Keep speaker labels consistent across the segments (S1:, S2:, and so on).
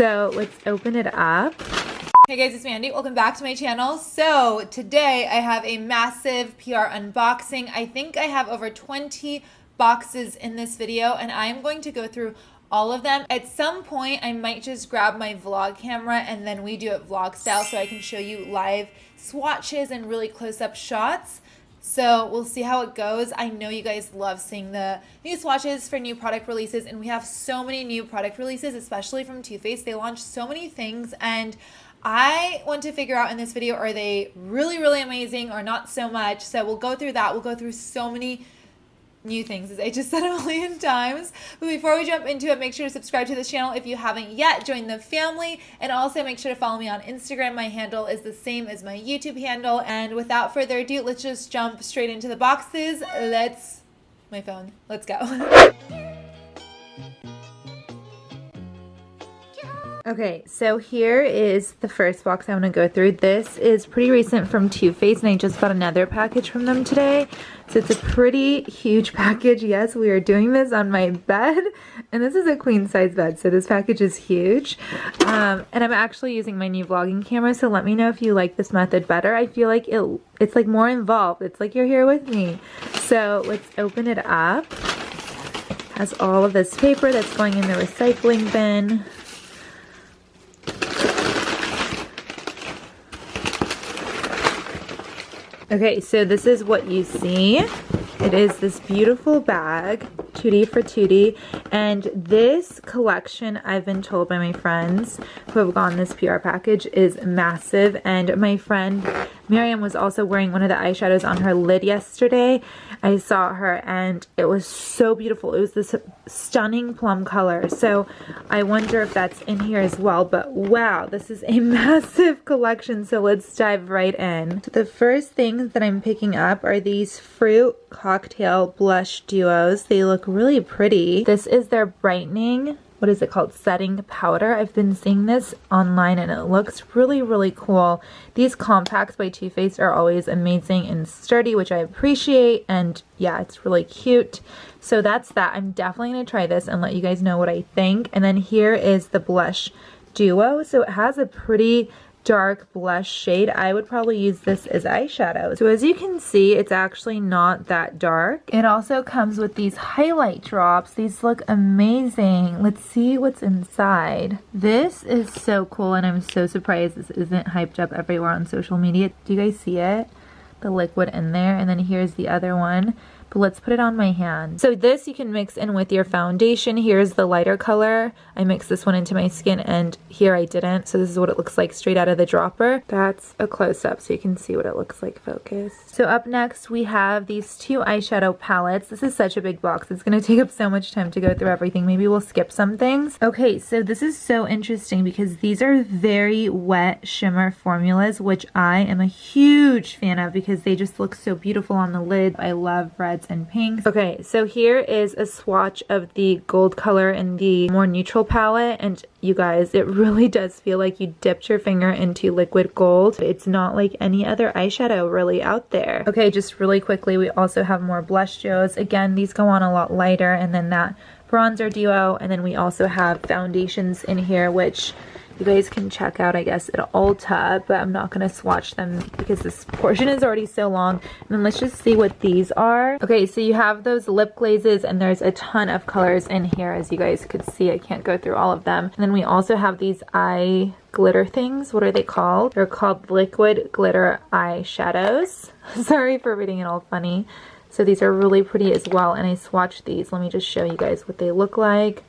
S1: So let's open it up. Hey guys, it's Mandy. Welcome back to my channel. So today I have a massive PR unboxing. I think I have over 20 boxes in this video and I'm going to go through all of them. At some point I might just grab my vlog camera and then we do it vlog style so I can show you live swatches and really close-up shots. So we'll see how it goes. I know you guys love seeing the new swatches for new product releases, and we have so many new product releases, especially from Too Faced. They launched so many things and I want to figure out in this video, are they really, really amazing or not so much? So we'll go through that. We'll go through so many new things, as I just said a million times. But before we jump into it, make sure to subscribe to this channel if you haven't yet. Join the family, and also make sure to follow me on Instagram. My handle is the same as my YouTube handle. And without further ado, let's just jump straight into the boxes. My phone. Let's go. Okay, so here is the first box I want to go through. This is pretty recent from Too Faced, and I just got another package from them today. So it's a pretty huge package. Yes, we are doing this on my bed, and this is a queen size bed, so this package is huge. And I'm actually using my new vlogging camera, so let me know if you like this method better. I feel like it's like more involved. It's like you're here with me. So let's open it up. It has all of this paper that's going in the recycling bin. Okay, so this is what you see. It is this beautiful bag, Tutti for Tutti, and this collection, I've been told by my friends who have gotten this PR package, is massive. And my friend Miriam was also wearing one of the eyeshadows on her lid yesterday. I saw her and it was so beautiful. It was this stunning plum color. So I wonder if that's in here as well. But wow, this is a massive collection. So let's dive right in. So the first things that I'm picking up are these fruit cocktail blush duos. They look really pretty. This is their brightening, what is it called, setting powder. I've been seeing this online and it looks really, really cool. These compacts by Too Faced are always amazing and sturdy, which I appreciate, and yeah, it's really cute. So that's that. I'm definitely going to try this and let you guys know what I think. And then here is the blush duo. So it has a pretty dark blush shade. I would probably use this as eyeshadow. So as you can see, it's actually not that dark. It also comes with these highlight drops. These look amazing. Let's see what's inside. This is so cool, and I'm so surprised this isn't hyped up everywhere on social media. Do you guys see it? The liquid in there, and then here's the other one. But let's put it on my hand. So this you can mix in with your foundation. Here's the lighter color. I mixed this one into my skin, and here I didn't. So this is what it looks like straight out of the dropper. That's a close-up so you can see what it looks like focused. So up next we have these two eyeshadow palettes. This is such a big box. It's gonna take up so much time to go through everything. Maybe we'll skip some things. Okay, so this is so interesting because these are very wet shimmer formulas, which I am a huge fan of because they just look so beautiful on the lid. I love reds and pinks. Okay, so here is a swatch of the gold color in the more neutral palette, and you guys, it really does feel like you dipped your finger into liquid gold. It's not like any other eyeshadow really out there. Okay, just really quickly, we also have more blush duos. Again, these go on a lot lighter, and then that bronzer duo, and then we also have foundations in here, which you guys can check out, I guess, at Ulta, but I'm not going to swatch them because this portion is already so long. And then let's just see what these are. Okay, so you have those lip glazes, and there's a ton of colors in here, as you guys could see. I can't go through all of them. And then we also have these eye glitter things. What are they called? They're called liquid glitter eyeshadows. Sorry for reading it all funny. So these are really pretty as well, and I swatched these. Let me just show you guys what they look like.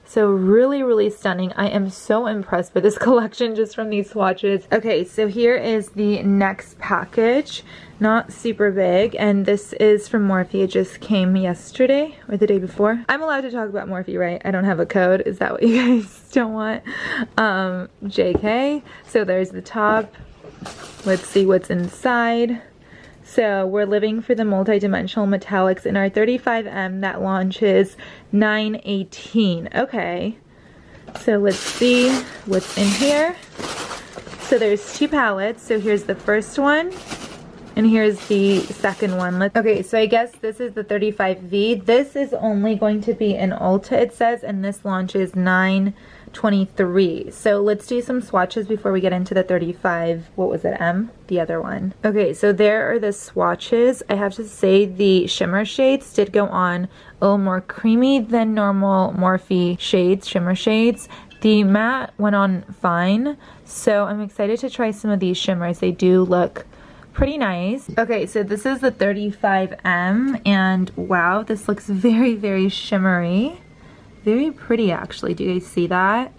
S1: So really, really stunning. I am so impressed with this collection just from these swatches. Okay, so here is the next package. Not super big, and this is from Morphe. It just came yesterday or the day before. I'm allowed to talk about Morphe, right? I don't have a code. Is that what you guys don't want? JK. So there's the top. Let's see what's inside. So we're living for the multi-dimensional metallics in our 35M that launches 9/18. Okay, so let's see what's in here. So there's two palettes. So here's the first one, and here's the second one. Okay, so I guess this is the 35V. This is only going to be in Ulta, it says, and this launches 9 23. So let's do some swatches before we get into the 35, what was it, M? The other one. Okay, so there are the swatches. I have to say the shimmer shades did go on a little more creamy than normal Morphe shades, shimmer shades. The matte went on fine, so I'm excited to try some of these shimmers. They do look pretty nice. Okay, so this is the 35M, and wow, this looks very, very shimmery. Very pretty, actually. Do you guys see that?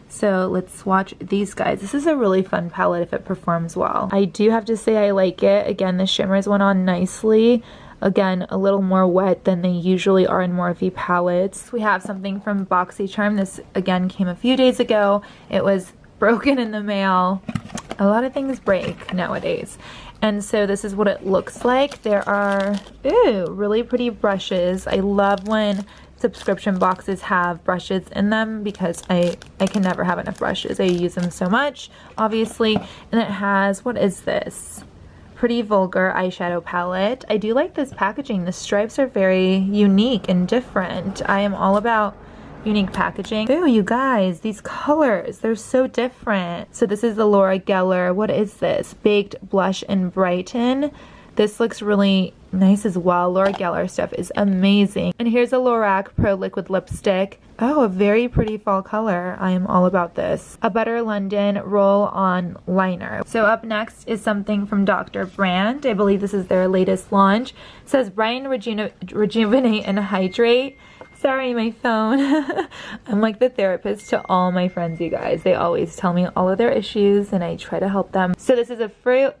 S1: So let's swatch these guys. This is a really fun palette if it performs well. I do have to say I like it. Again, the shimmers went on nicely. Again, a little more wet than they usually are in Morphe palettes. We have something from Boxycharm. This again came a few days ago. It was broken in the mail. A lot of things break nowadays. And so this is what it looks like. There are, ooh, really pretty brushes. I love when subscription boxes have brushes in them because I can never have enough brushes. I use them so much, obviously. And it has, what is this? Pretty Vulgar eyeshadow palette. I do like this packaging. The stripes are very unique and different. I am all about unique packaging. Ooh, you guys, these colors, they're so different. So this is the Laura Geller. What is this? Baked Blush and Brighten. This looks really nice as well. Laura Geller stuff is amazing. And here's a Lorac Pro Liquid Lipstick. Oh, a very pretty fall color. I am all about this. A Butter London Roll-On Liner. So up next is something from Dr. Brand. I believe this is their latest launch. It says Brighten, Rejuvenate, and Hydrate. Sorry, my phone. I'm like the therapist to all my friends, you guys. They always tell me all of their issues and I try to help them. So this is a Fruit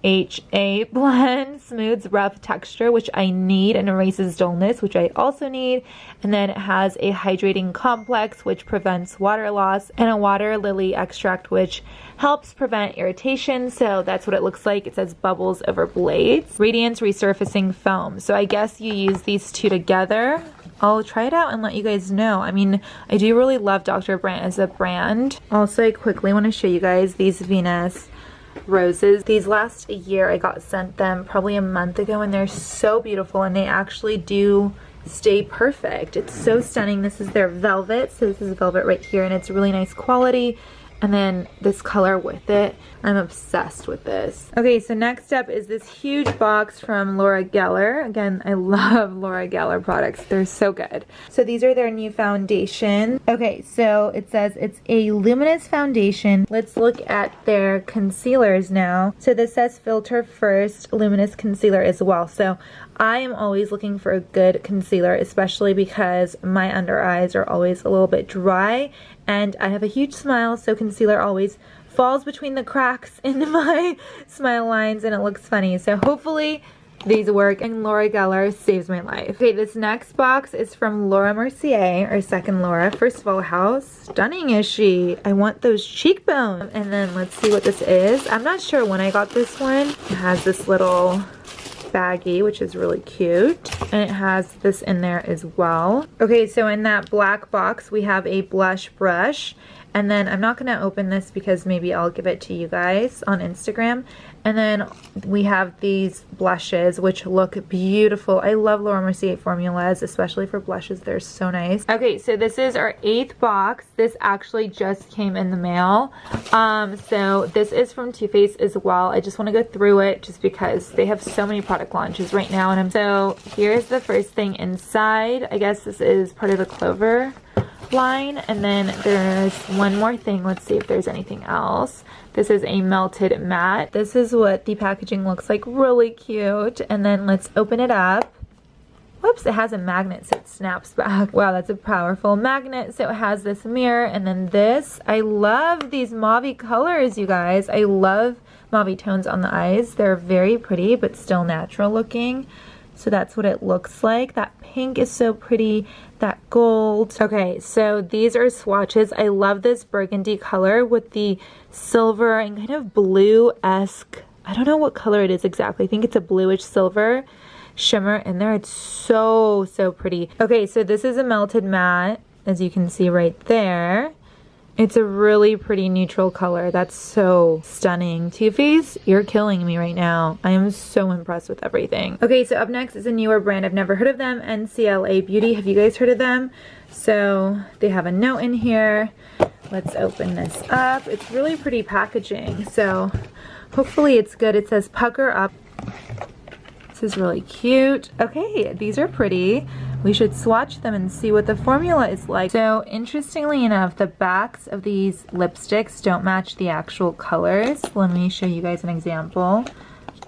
S1: AHA blend, smooths rough texture, which I need, and erases dullness, which I also need. And then it has a hydrating complex, which prevents water loss, and a water lily extract, which helps prevent irritation. So that's what it looks like. It says bubbles over blades. Radiance resurfacing foam. So I guess you use these two together. I'll try it out and let you guys know. I mean, I do really love Dr. Brand as a brand. Also, I quickly want to show you guys these Venus roses. These last a year. I got sent them probably a month ago and they're so beautiful and they actually do stay perfect. It's so stunning. This is their velvet. So this is velvet right here and it's really nice quality. And then this color with it. I'm obsessed with this. Okay, so next up is this huge box from Laura Geller. Again, I love Laura Geller products. They're so good. So these are their new foundation. Okay, so it says it's a luminous foundation. Let's look at their concealers now. So this says filter first, luminous concealer as well. So I am always looking for a good concealer, especially because my under eyes are always a little bit dry and I have a huge smile, so concealer always falls between the cracks in my smile lines and it looks funny. So hopefully these work and Laura Geller saves my life. Okay, this next box is from Laura Mercier, or second Laura. First of all, how stunning is she? I want those cheekbones. And then let's see what this is. I'm not sure when I got this one. It has this little baggie, which is really cute, and it has this in there as well. Okay, so in that black box we have a blush brush, and then I'm not going to open this because maybe I'll give it to you guys on Instagram. And then we have these blushes, which look beautiful. I love Laura Mercier formulas, especially for blushes. They're so nice. Okay, so this is our 8th box. This actually just came in the mail. So this is from Too Faced as well. I just want to go through it just because they have so many product launches right now. And so here's the first thing inside. I guess this is part of the Clover line, and then there's one more thing. Let's see if there's anything else. This is a melted matte. This is what the packaging looks like. Really cute. And then let's open it up. Whoops, it has a magnet so it snaps back. Wow, that's a powerful magnet. So it has this mirror and then this. I love these mauve colors, you guys. I love mauve tones on the eyes. They're very pretty but still natural looking. So that's what it looks like. That pink is so pretty. That gold. Okay, so these are swatches. I love this burgundy color with the silver and kind of blue-esque, I don't know what color it is exactly. I think it's a bluish silver shimmer in there. It's so pretty. Okay, so this is a melted matte, as you can see right there. It's a really pretty neutral color. That's so stunning. Too Faced, you're killing me right now. I am so impressed with everything. Okay, so up next is a newer brand. I've never heard of them, Cla Beauty. Have you guys heard of them? So they have a note in here. Let's open this up. It's really pretty packaging, so hopefully it's good. It says pucker up. This is really cute. Okay, these are pretty. We should swatch them and see what the formula is like. So interestingly enough, the backs of these lipsticks don't match the actual colors. Let me show you guys an example.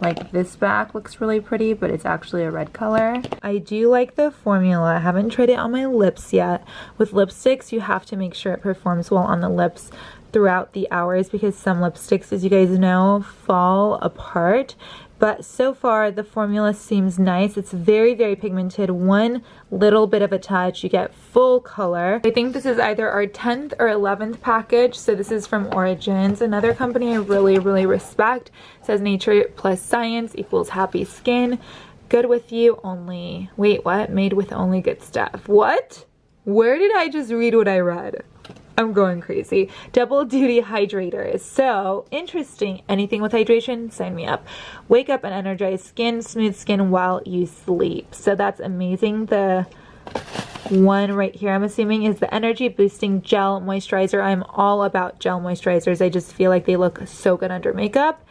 S1: Like this back looks really pretty, but it's actually a red color. I do like the formula. I haven't tried it on my lips yet. With lipsticks, you have to make sure it performs well on the lips throughout the hours because some lipsticks, as you guys know, fall apart. But so far, the formula seems nice. It's very, very pigmented. One little bit of a touch, you get full color. I think this is either our 10th or 11th package. So this is from Origins, another company I really, really respect. It says nature plus science equals happy skin. Good with you only. Wait, what? Made with only good stuff. What? Where did I just read what I read? I'm going crazy. Double duty hydrator is so interesting. Anything with hydration, sign me up. Wake up and energize skin, smooth skin while you sleep. So that's amazing. The one right here, I'm assuming, is the energy boosting gel moisturizer. I'm all about gel moisturizers. I just feel like they look so good under makeup.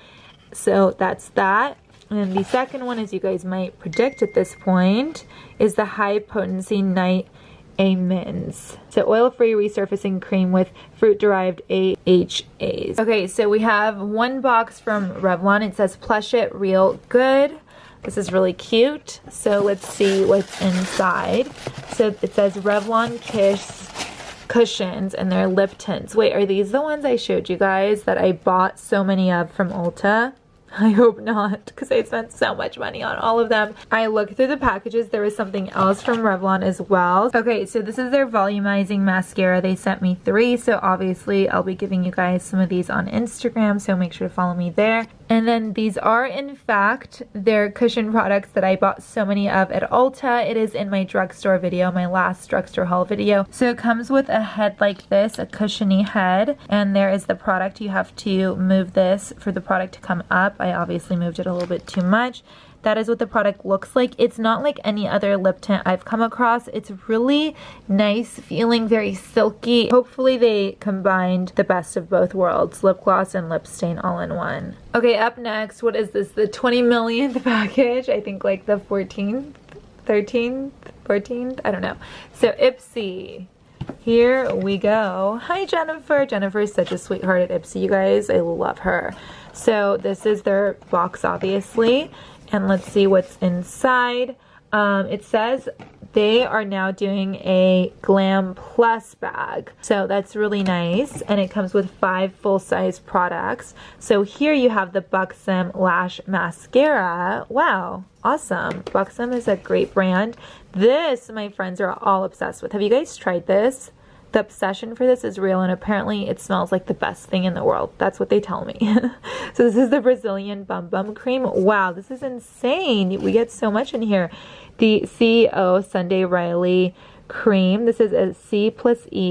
S1: So that's that. And the second one, as you guys might predict at this point, is the high potency night Amins. So oil-free resurfacing cream with fruit-derived AHAs. Okay, so we have one box from Revlon. It says Plush It Real Good. This is really cute. So let's see what's inside. So it says Revlon Kiss cushions and they're lip tints. Wait, are these the ones I showed you guys that I bought so many of from Ulta? I hope not, because I spent so much money on all of them. I looked through the packages. There was something else from Revlon as well. Okay, so this is their Volumizing Mascara. They sent me 3, so obviously I'll be giving you guys some of these on Instagram, so make sure to follow me there. And then these are, in fact, their cushion products that I bought so many of at Ulta. It is in my drugstore video, my last drugstore haul video. So it comes with a head like this, a cushiony head. And there is the product. You have to move this for the product to come up. I obviously moved it a little bit too much. That is what the product looks like. It's not like any other lip tint I've come across. It's really nice feeling, very silky. Hopefully they combined the best of both worlds, lip gloss and lip stain all in one. Okay, up next, what is this? The 20 millionth package? I think like the 14th, 13th, 14th? I don't know. So Ipsy. Here we go. Hi Jennifer. Jennifer is such a sweetheart at Ipsy, you guys. I love her. So this is their box, obviously. And let's see what's inside. It says they are now doing a Glam Plus bag. So that's really nice. And it comes with 5 full-size products. So here you have the Buxom Lash Mascara. Wow, awesome. Buxom is a great brand. This, my friends, are all obsessed with. Have you guys tried this? The obsession for this is real, and apparently it smells like the best thing in the world. That's what they tell me. So this is the Brazilian Bum Bum Cream. Wow, this is insane. We get so much in here. The CEO Sunday Riley Cream. This is a C+E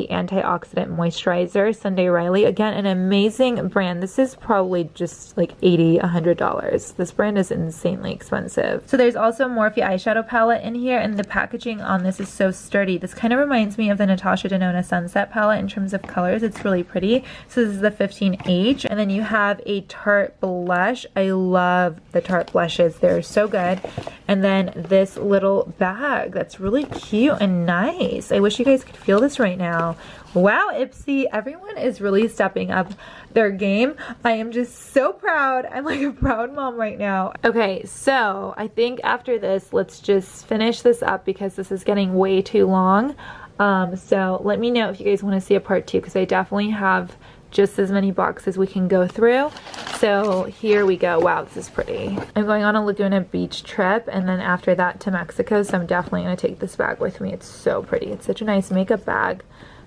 S1: antioxidant moisturizer. Sunday Riley. Again, an amazing brand. This is probably just like $80, $100. This brand is insanely expensive. So there's also Morphe eyeshadow palette in here, and the packaging on this is so sturdy. This kind of reminds me of the Natasha Denona Sunset palette in terms of colors. It's really pretty. So this is the 15H, and then you have a Tarte blush. I love the Tarte blushes. They're so good. And then this little bag that's really cute and nice. I wish you guys could feel this right now. Wow, Ipsy, everyone is really stepping up their game. I am just so proud. I'm like a proud mom right now. Okay, so I think after this, let's just finish this up because this is getting way too long. So let me know if you guys want to see a part 2 because I definitely have just as many boxes we can go through. So here we go. Wow, this is pretty. I'm going on a Laguna Beach trip and then after that to Mexico, so I'm definitely going to take this bag with me. It's so pretty. It's such a nice makeup bag.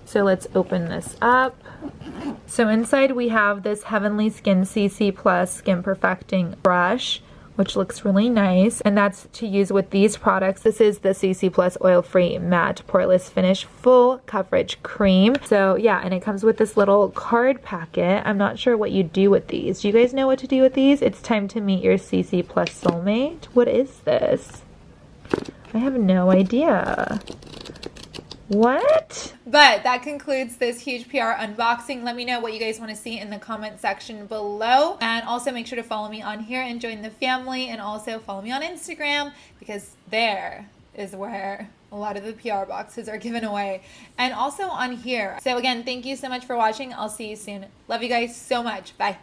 S1: So let's open this up. So inside we have this Heavenly Skin CC Plus Skin Perfecting brush. which looks really nice, and that's to use with these products. This is the CC Plus Oil-Free Matte Poreless Finish Full Coverage Cream. So yeah, and it comes with this little card packet. I'm not sure what you do with these. Do you guys know what to do with these? It's time to meet your CC Plus soulmate. What is this? I have no idea. What? But that concludes this huge PR unboxing. Let me know what you guys want to see in the comment section below. And also make sure to follow me on here and join the family. And also follow me on Instagram, because there is where a lot of the PR boxes are given away. And also on here. So again, thank you so much for watching. I'll see you soon. Love you guys so much. Bye.